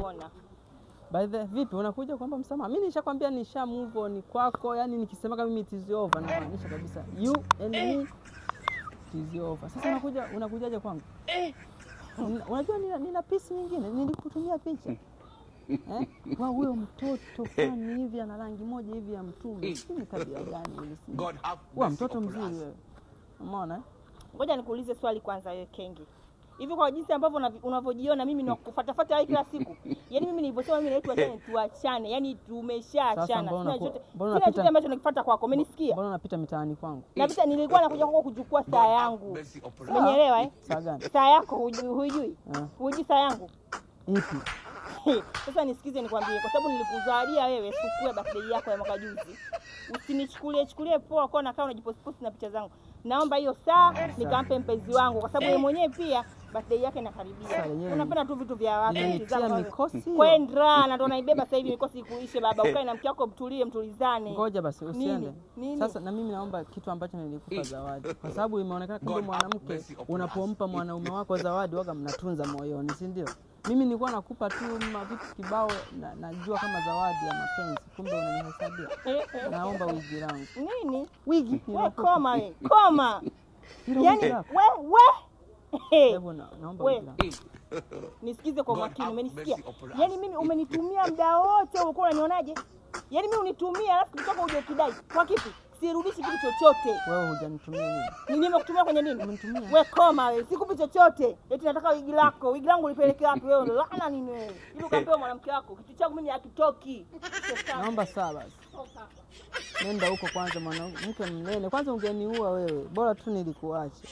kuona. By the vipi unakuja kuomba msamaha? Mimi nishakwambia nisha move on kwako, yani nikisema kama mimi it is over na maanisha kabisa you and me it is over. Sasa unakujaje kwangu? Unajua nina piece nyingine nilikutumia picha. Kwa huyo mtoto fulani hivi ana rangi moja hivi ya mtume. Ni tabia gani ile? Wa mtoto mzuri wewe. Umeona? Ngoja nikuulize swali kwanza wewe Kenge. Hivi kwa jinsi ambavyo unavyojiona mimi ni kufuatafuta wewe kila siku. Yaani mimi nilivyosema mimi naitwa achane tuachane. Yaani tumeshaachana. Sina chochote ambacho nakifuata kwako. Umenisikia? Mbona unapita mitaani kwangu? Napita nilikuwa nakuja kwako kuchukua saa yangu. Umenielewa eh? Saa gani? Saa yako hujui? Hujui saa yangu? Ipi? Sasa nisikize nikwambie kwa sababu nilikuzalia wewe siku ya birthday yako ya mwaka juzi. Usinichukulie poa kwa nakaa unajipost na picha zangu. Naomba hiyo saa nikampe mpenzi wangu kwa sababu yeye mwenyewe pia birthday yake inakaribia. Unapenda tu vitu vya watu mikosi. Kwenda na ndo naibeba sasa hivi mikosi ikuishe baba. Ukae na mke wako mtulizane. Ngoja basi usiende. Sasa na mimi naomba kitu ambacho nilikupa zawadi. Kwa sababu imeonekana kama mwanamke unapompa mwanaume wako zawadi waga mnatunza moyoni, si ndio? Mimi nilikuwa nakupa tu vitu kibao najua kama zawadi ya mapenzi. Kumbe unanihesabia. Naomba wigi langu. Nini? Wigi. Wewe koma wewe. Koma. Yaani wewe hebu naomba wigi langu. Nisikize kwa makini, umenisikia? Yaani mimi umenitumia muda wote ulikuwa unanionaje? Yaani mimi unitumia alafu kutoka uje kidai. Kwa kipi? Sirudishi kitu chochote. Wewe hujanitumia nini? Nimekutumia kwenye nini? Umenitumia. Wewe koma wewe, sikupi chochote. Eti nataka wigi lako. Wigi langu ulipeleke wapi wewe? Laana nini wewe? Ili ukampewa mwanamke wako. Kitu changu mimi hakitoki. Naomba saa basi. Nenda huko kwanza mwanamke mnene. Kwanza ungeniua wewe. Bora tu nilikuache.